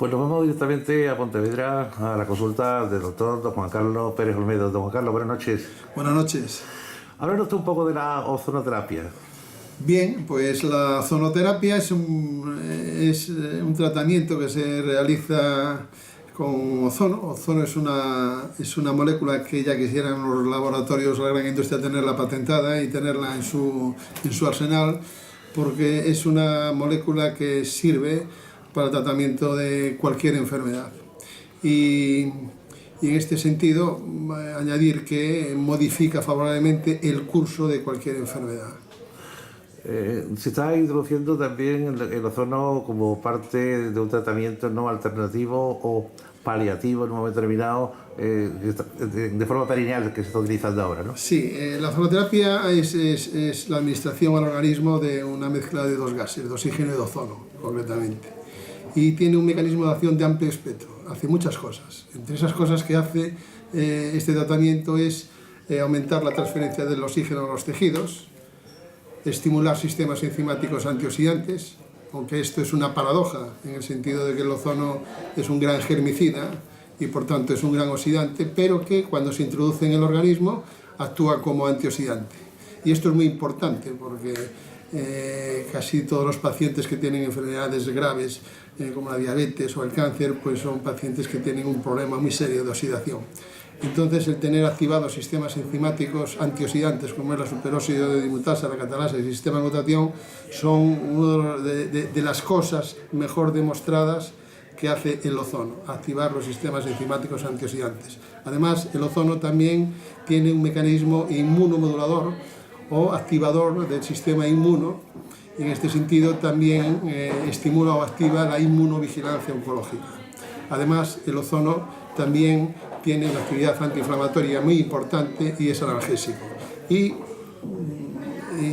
Pues nos vamos directamente a Pontevedra a la consulta del doctor don Juan Carlos Pérez Olmedo. Don Juan Carlos, buenas noches. Buenas noches. Háblanos usted un poco de la ozonoterapia. Bien, pues la ozonoterapia es un tratamiento que se realiza con ozono. Ozono es una molécula que ya quisieran los laboratorios, la gran industria, tenerla patentada y tenerla en su arsenal, porque es una molécula que sirve para el tratamiento de cualquier enfermedad. Y en este sentido, añadir que modifica favorablemente el curso de cualquier enfermedad. Se está introduciendo también el ozono como parte de un tratamiento no alternativo o paliativo en un momento determinado, de forma perineal, que se está utilizando ahora, ¿no? Sí, la ozonoterapia es la administración al organismo de una mezcla de dos gases, de oxígeno y de ozono, concretamente. Y tiene un mecanismo de acción de amplio espectro, hace muchas cosas. Entre esas cosas que hace este tratamiento es aumentar la transferencia del oxígeno a los tejidos, estimular sistemas enzimáticos antioxidantes, aunque esto es una paradoja en el sentido de que el ozono es un gran germicida y por tanto es un gran oxidante, pero que cuando se introduce en el organismo actúa como antioxidante. Y esto es muy importante porque casi todos los pacientes que tienen enfermedades graves como la diabetes o el cáncer, pues son pacientes que tienen un problema muy serio de oxidación. Entonces, el tener activados sistemas enzimáticos antioxidantes como es la superóxido de dimutasa, la catalasa y el sistema de mutación son una de las cosas mejor demostradas que hace el ozono, activar los sistemas enzimáticos antioxidantes. Además, el ozono también tiene un mecanismo inmunomodulador o activador del sistema inmuno. En este sentido, también estimula o activa la inmunovigilancia oncológica. Además, el ozono también tiene una actividad antiinflamatoria muy importante y es analgésico. Y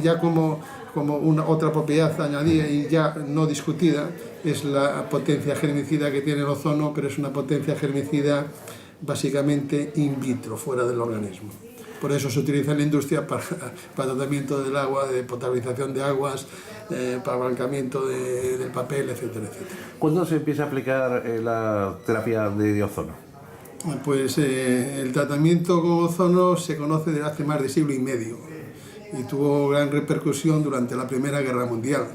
ya como otra propiedad añadida y ya no discutida es la potencia germicida que tiene el ozono, pero es una potencia germicida básicamente in vitro, fuera del organismo. Por eso se utiliza en la industria para tratamiento del agua, de potabilización de aguas, para blancamiento del papel, etcétera, etcétera. ¿Cuándo se empieza a aplicar la terapia de ozono? Pues el tratamiento con ozono se conoce desde hace más de siglo y medio y tuvo gran repercusión durante la Primera Guerra Mundial.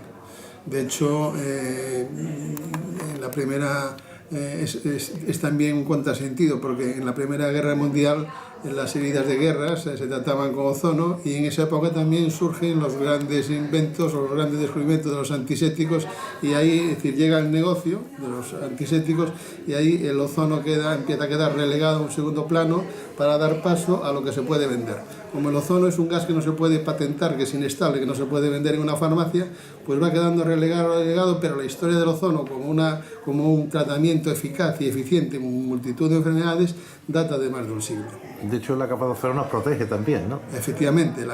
De hecho, en la primera es también un contrasentido, porque en la Primera Guerra Mundial las heridas de guerra se trataban con ozono y en esa época también surgen los grandes inventos o los grandes descubrimientos de los antisépticos y ahí, es decir, llega el negocio de los antisépticos y ahí el ozono empieza a quedar relegado a un segundo plano para dar paso a lo que se puede vender. Como el ozono es un gas que no se puede patentar, que es inestable, que no se puede vender en una farmacia, pues va quedando relegado, pero la historia del ozono como un tratamiento eficaz y eficiente en multitud de enfermedades data de más de un siglo. De hecho, la capa de ozono nos protege también, ¿no? Efectivamente,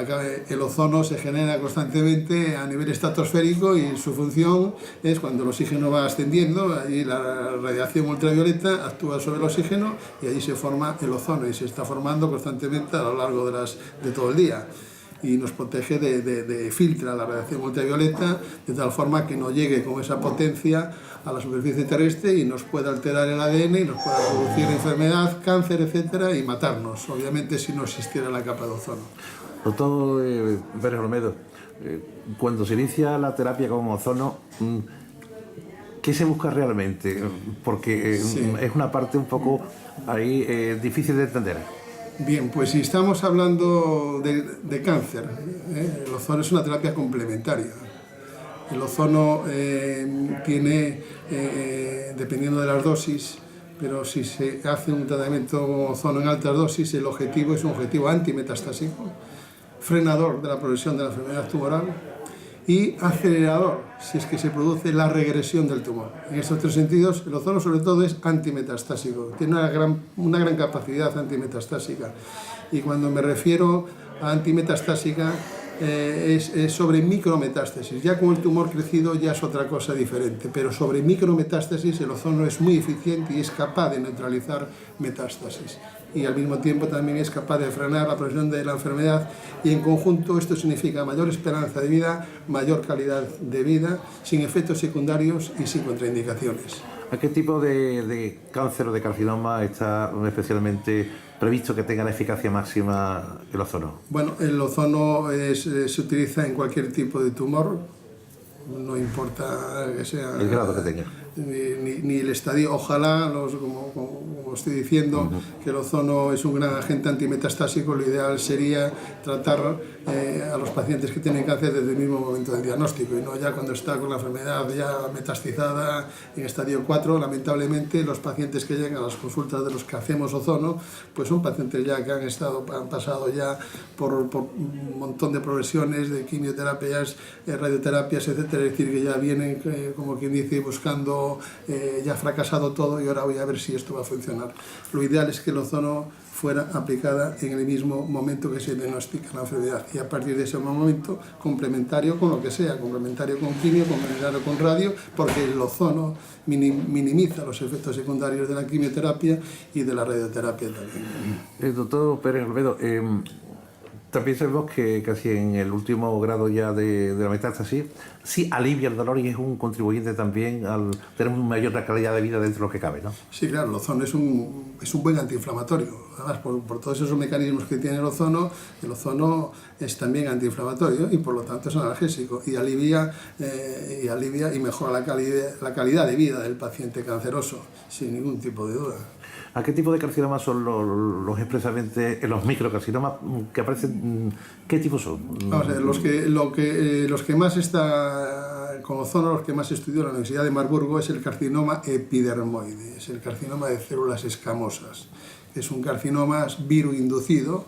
el ozono se genera constantemente a nivel estratosférico y su función es cuando el oxígeno va ascendiendo, ahí la radiación ultravioleta actúa sobre el oxígeno y ahí se forma el ozono y se está formando constantemente a lo largo de todo el día. Y nos protege filtra la radiación ultravioleta de tal forma que no llegue con esa potencia a la superficie terrestre y nos pueda alterar el ADN y nos pueda producir enfermedad, cáncer, etcétera, y matarnos, obviamente, si no existiera la capa de ozono. Doctor Pérez Olmedo, cuando se inicia la terapia con ozono, ¿qué se busca realmente? Porque sí, es una parte un poco ahí difícil de entender. Bien, pues si estamos hablando de cáncer, el ozono es una terapia complementaria. El ozono tiene, dependiendo de las dosis, pero si se hace un tratamiento con ozono en altas dosis, el objetivo es un objetivo antimetastásico, frenador de la progresión de la enfermedad tumoral y acelerador si es que se produce la regresión del tumor. En estos tres sentidos, el ozono sobre todo es antimetastásico, tiene una gran capacidad antimetastásica. Y cuando me refiero a antimetastásica, es sobre micrometástasis. Ya con el tumor crecido ya es otra cosa diferente, pero sobre micrometástasis el ozono es muy eficiente y es capaz de neutralizar metástasis. Y al mismo tiempo también es capaz de frenar la progresión de la enfermedad y en conjunto esto significa mayor esperanza de vida, mayor calidad de vida, sin efectos secundarios y sin contraindicaciones. ¿A qué tipo de cáncer o de carcinoma está especialmente previsto que tenga la eficacia máxima el ozono? Bueno, el ozono se utiliza en cualquier tipo de tumor, no importa que sea el grado que tenga, ni el estadio. Ojalá, como estoy diciendo, que el ozono es un gran agente antimetastásico. Lo ideal sería tratar a los pacientes que tienen cáncer desde el mismo momento del diagnóstico y no ya cuando está con la enfermedad ya metastizada en estadio 4. Lamentablemente, los pacientes que llegan a las consultas de los que hacemos ozono, pues son pacientes ya que han pasado ya por un montón de progresiones de quimioterapias, radioterapias, etcétera. Es decir, que ya vienen, como quien dice, buscando, ya ha fracasado todo y ahora voy a ver si esto va a funcionar. Lo ideal es que el ozono fuera aplicada en el mismo momento que se diagnostica la enfermedad y a partir de ese momento complementario con lo que sea, complementario con quimio, complementario con radio, porque el ozono minimiza los efectos secundarios de la quimioterapia y de la radioterapia también. Doctor Pérez Olmedo, también sabemos que casi en el último grado ya de la metástasis sí alivia el dolor y es un contribuyente también al tener una mayor calidad de vida dentro de lo que cabe, ¿no? Sí, claro, el ozono es un buen antiinflamatorio. Además, por todos esos mecanismos que tiene el ozono es también antiinflamatorio y por lo tanto es analgésico y alivia y mejora la calidad de vida del paciente canceroso, sin ningún tipo de duda. ¿A qué tipo de carcinomas son los expresamente, los microcarcinomas que aparecen? ¿Qué tipos son? Vamos a ver, los que más está con ozono, los que más estudió la Universidad de Marburgo es el carcinoma epidermoide, es el carcinoma de células escamosas. Es un carcinoma viruinducido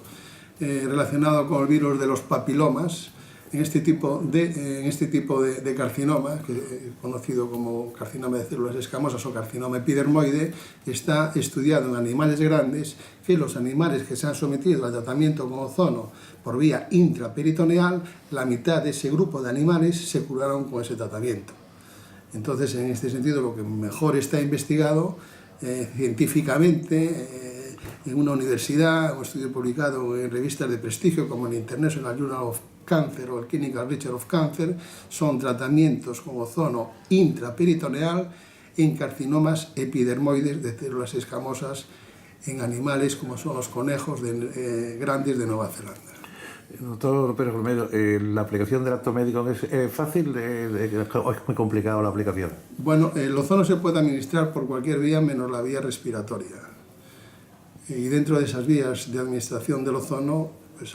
relacionado con el virus de los papilomas. En este tipo de carcinoma, conocido como carcinoma de células escamosas o carcinoma epidermoide, está estudiado en animales grandes, que los animales que se han sometido al tratamiento con ozono por vía intraperitoneal, la mitad de ese grupo de animales se curaron con ese tratamiento. Entonces, en este sentido, lo que mejor está investigado científicamente en una universidad, un estudio publicado en revistas de prestigio como el International Journal of Cancer o el Clinical Research of Cancer, son tratamientos con ozono intraperitoneal en carcinomas epidermoides de células escamosas en animales como son los conejos grandes de Nueva Zelanda. Doctor Pérez Olmedo, ¿la aplicación del acto médico es fácil o es muy complicado la aplicación? Bueno, el ozono se puede administrar por cualquier vía menos la vía respiratoria. Y dentro de esas vías de administración del ozono, pues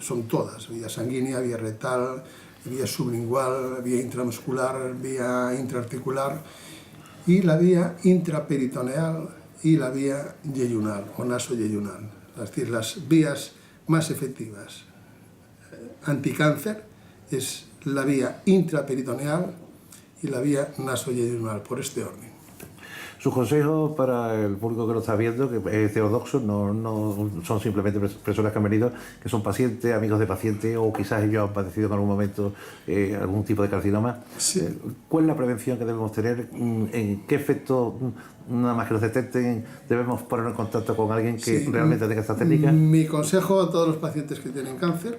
son todas: vía sanguínea, vía retal, vía sublingual, vía intramuscular, vía intraarticular y la vía intraperitoneal y la vía yeyunal o nasoyeyunal. Es decir, las vías más efectivas anticáncer es la vía intraperitoneal y la vía nasoyeyunal, por este orden. Sus consejos para el público que lo está viendo, que es heterodoxo, no son simplemente personas que han venido, que son pacientes, amigos de pacientes, o quizás ellos han padecido en algún momento algún tipo de carcinoma. Sí. ¿Cuál es la prevención que debemos tener? ¿En qué efecto, nada más que los detecten, debemos ponernos en contacto con alguien que realmente tenga esta técnica? Mi consejo a todos los pacientes que tienen cáncer,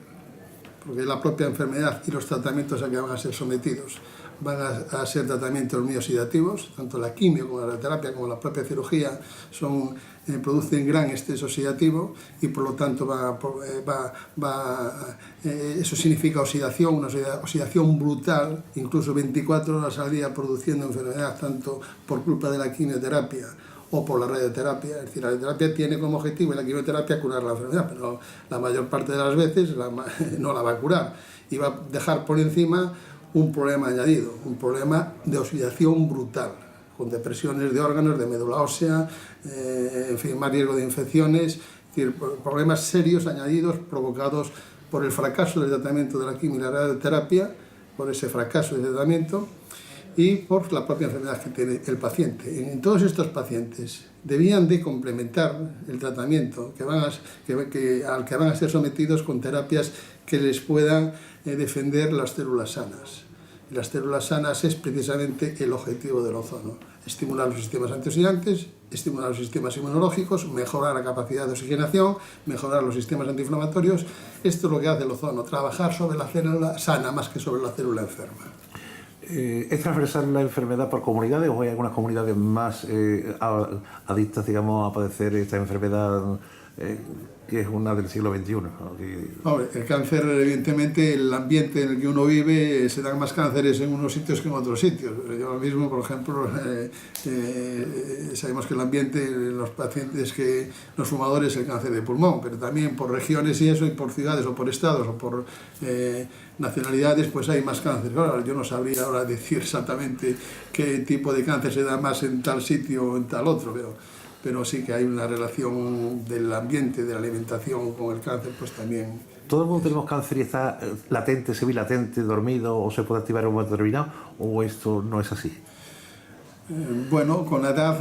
porque la propia enfermedad y los tratamientos a que van a ser sometidos van a ser tratamientos mioxidativos, tanto la quimio como la radioterapia como la propia cirugía producen gran estrés oxidativo y por lo tanto eso significa oxidación, una oxidación brutal, incluso 24 horas al día produciendo enfermedad, tanto por culpa de la quimioterapia o por la radioterapia. Es decir, la radioterapia tiene como objetivo y la quimioterapia curar la enfermedad, pero la mayor parte de las veces no la va a curar y va a dejar por encima un problema añadido, un problema de oxidación brutal, con depresiones de órganos, de médula ósea, en fin, más riesgo de infecciones, es decir, problemas serios añadidos provocados por el fracaso del tratamiento de la quimio y la radioterapia, por ese fracaso del tratamiento y por la propia enfermedad que tiene el paciente. En todos estos pacientes debían de complementar el tratamiento al que van a ser sometidos con terapias que les puedan defender las células sanas. Y las células sanas es precisamente el objetivo del ozono: estimular los sistemas antioxidantes, estimular los sistemas inmunológicos, mejorar la capacidad de oxigenación, mejorar los sistemas antiinflamatorios. Esto es lo que hace el ozono: trabajar sobre la célula sana más que sobre la célula enferma. ¿Es transversal la enfermedad por comunidades o hay algunas comunidades más adictas, digamos, a padecer esta enfermedad que es una del siglo XXI? ¿No? Hombre, el cáncer, evidentemente, el ambiente en el que uno vive, se dan más cánceres en unos sitios que en otros sitios. Yo ahora mismo, por ejemplo, sabemos que el ambiente, los pacientes, los fumadores, el cáncer de pulmón, pero también por regiones y eso, y por ciudades o por estados o por nacionalidades, pues hay más cáncer. Claro, yo no sabría ahora decir exactamente qué tipo de cáncer se da más en tal sitio o en tal otro, pero sí que hay una relación del ambiente, de la alimentación con el cáncer, pues también. ¿Todo el mundo tenemos cáncer y está latente, semilatente, dormido, o se puede activar en un momento determinado, o esto no es así? Bueno, con la edad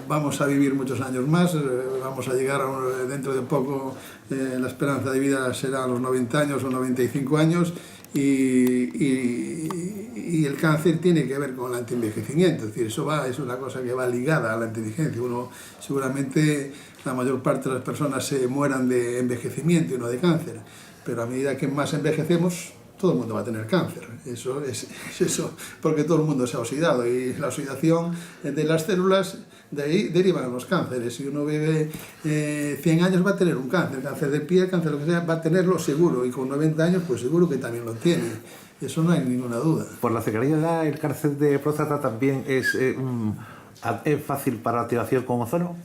vamos a vivir muchos años más, vamos a llegar dentro de poco, la esperanza de vida será a los 90 años o 95 años, y el cáncer tiene que ver con el antienvejecimiento, es decir, es una cosa que va ligada a la inteligencia. Seguramente la mayor parte de las personas se mueran de envejecimiento y no de cáncer, pero a medida que más envejecemos, todo el mundo va a tener cáncer. Eso es eso, porque todo el mundo se ha oxidado, y la oxidación de las células, de ahí derivan los cánceres. Si uno vive 100 años va a tener un cáncer de piel, cáncer lo que sea, va a tenerlo seguro, y con 90 años pues seguro que también lo tiene. Eso no hay ninguna duda. Por la cercanía de la edad, ¿el cáncer de próstata también es fácil para la activación con ozono?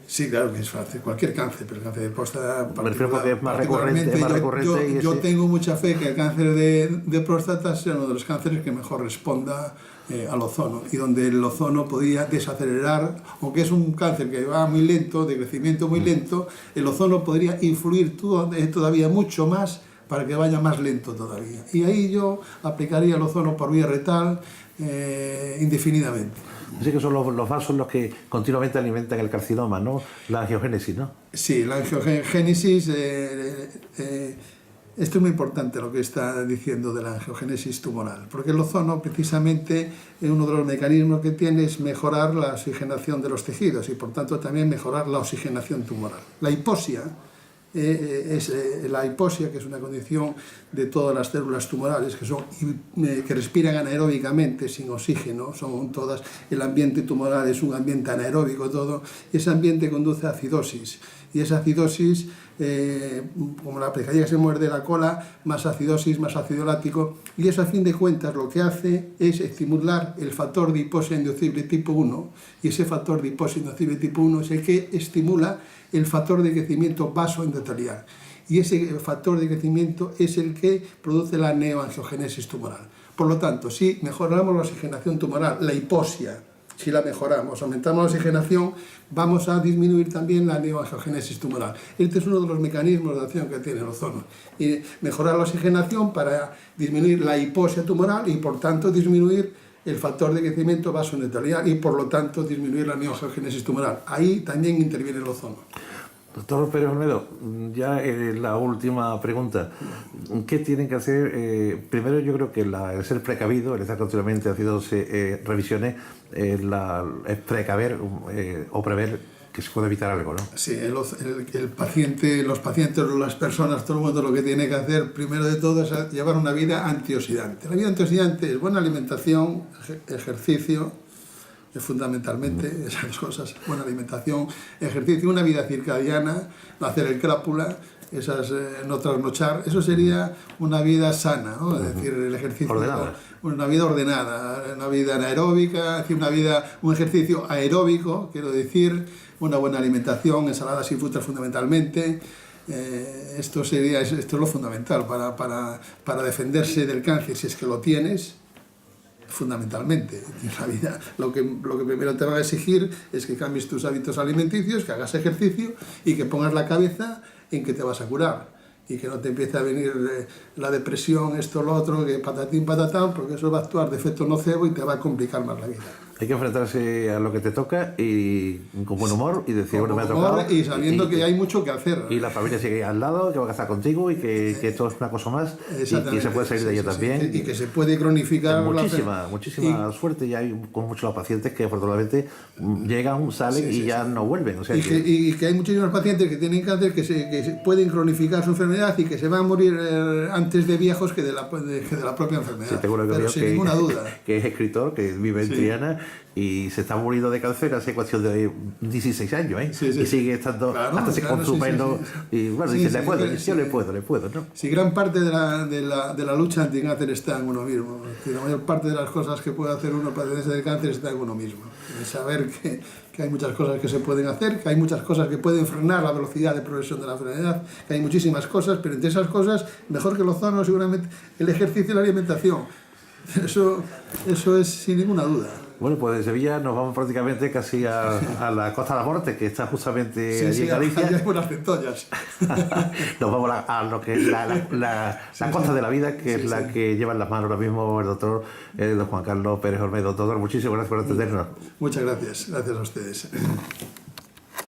Sí, claro que es fácil, cualquier cáncer, pero el cáncer de próstata me refiero porque es más recurrente. Yo tengo mucha fe que el cáncer de próstata sea uno de los cánceres que mejor responda al ozono, y donde el ozono podía desacelerar, aunque es un cáncer que va muy lento, de crecimiento muy lento, el ozono podría influir todavía mucho más para que vaya más lento todavía. Y ahí yo aplicaría el ozono por vía rectal indefinidamente. Así que son los vasos los que continuamente alimentan el carcinoma, ¿no? La angiogénesis, ¿no? Sí, la angiogénesis, esto es muy importante lo que está diciendo de la angiogénesis tumoral, porque el ozono precisamente uno de los mecanismos que tiene es mejorar la oxigenación de los tejidos y por tanto también mejorar la oxigenación tumoral. La hipoxia, que es una condición de todas las células tumorales que respiran anaeróbicamente sin oxígeno, son todas, el ambiente tumoral es un ambiente anaeróbico todo, y ese ambiente conduce a acidosis, y esa acidosis, como la pescadilla que se muerde la cola, más acidosis, más ácido láctico, y eso a fin de cuentas lo que hace es estimular el factor de hipoxia inducible tipo 1, y ese factor de hipoxia inducible tipo 1 es el que estimula el factor de crecimiento vasoendotelial, y ese factor de crecimiento es el que produce la neoangiogénesis tumoral. Por lo tanto, si mejoramos la oxigenación tumoral, la hipoxia, si la mejoramos, aumentamos la oxigenación, vamos a disminuir también la neoangiogénesis tumoral. Este es uno de los mecanismos de acción que tiene el ozono. Y mejorar la oxigenación para disminuir la hipoxia tumoral y, por tanto, disminuir el factor de crecimiento vasoendotelial y, por lo tanto, disminuir la neoangiogénesis tumoral. Ahí también interviene el ozono. Doctor Pérez Olmedo, ya la última pregunta. ¿Qué tienen que hacer? Primero, yo creo que el ser precavido, el estar continuamente haciéndose revisiones, es precaver o prever que se puede evitar algo, ¿no? Sí, el paciente, los pacientes, las personas, todo el mundo lo que tiene que hacer, primero de todo, es llevar una vida antioxidante. La vida antioxidante es buena alimentación, ejercicio, fundamentalmente esas cosas, buena alimentación, ejercicio, una vida circadiana, no hacer el crápula, no trasnochar, eso sería una vida sana, ¿no? Es decir, el ejercicio, una vida ordenada, una vida anaeróbica, es decir, un ejercicio aeróbico, quiero decir, una buena alimentación, ensaladas y frutas fundamentalmente. Esto es lo fundamental para defenderse del cáncer, si es que lo tienes. Fundamentalmente, en la vida lo que primero te va a exigir es que cambies tus hábitos alimenticios, que hagas ejercicio y que pongas la cabeza en que te vas a curar y que no te empiece a venir la depresión, esto, lo otro, que patatín, patatán, porque eso va a actuar de efecto nocebo y te va a complicar más la vida. Hay que enfrentarse a lo que te toca y con buen humor y decir, bueno, me ha tocado. Y sabiendo que hay mucho que hacer. Y la familia sigue al lado, que va a estar contigo y que esto es una cosa más y se puede salir de ello también. Y que se puede cronificar. Muchísima suerte. Y hay con muchos los pacientes que afortunadamente llegan, salen y ya no vuelven. O sea, y que hay muchísimos pacientes que tienen cáncer que se pueden cronificar su enfermedad y que se van a morir antes de viejos que de la propia enfermedad. Sí, tengo un pero sin ninguna duda. Que es escritor, que vive en Triana y se está muriendo de cáncer hace cuestión de 16 años, ¿eh? Y sigue estando, hasta se consume y bueno, dice, le puedo, ¿no? Sí, gran parte de la lucha anti-cáncer está en uno mismo. La mayor parte de las cosas que puede hacer uno para defenderse del cáncer está en uno mismo. En saber que hay muchas cosas que se pueden hacer, que hay muchas cosas que pueden frenar la velocidad de progresión de la enfermedad, que hay muchísimas cosas, pero entre esas cosas, mejor que el ozono, seguramente el ejercicio y la alimentación. Eso es sin ninguna duda. Bueno, pues de Sevilla nos vamos prácticamente casi a la Costa de la Muerte, que está justamente allí en Galicia. Allí hay buenas centollas. Nos vamos a lo que es la Costa de la Vida, que es la que lleva en las manos ahora mismo el doctor don Juan Carlos Pérez Olmedo. Doctor, muchísimas gracias por atendernos. Muchas gracias a ustedes.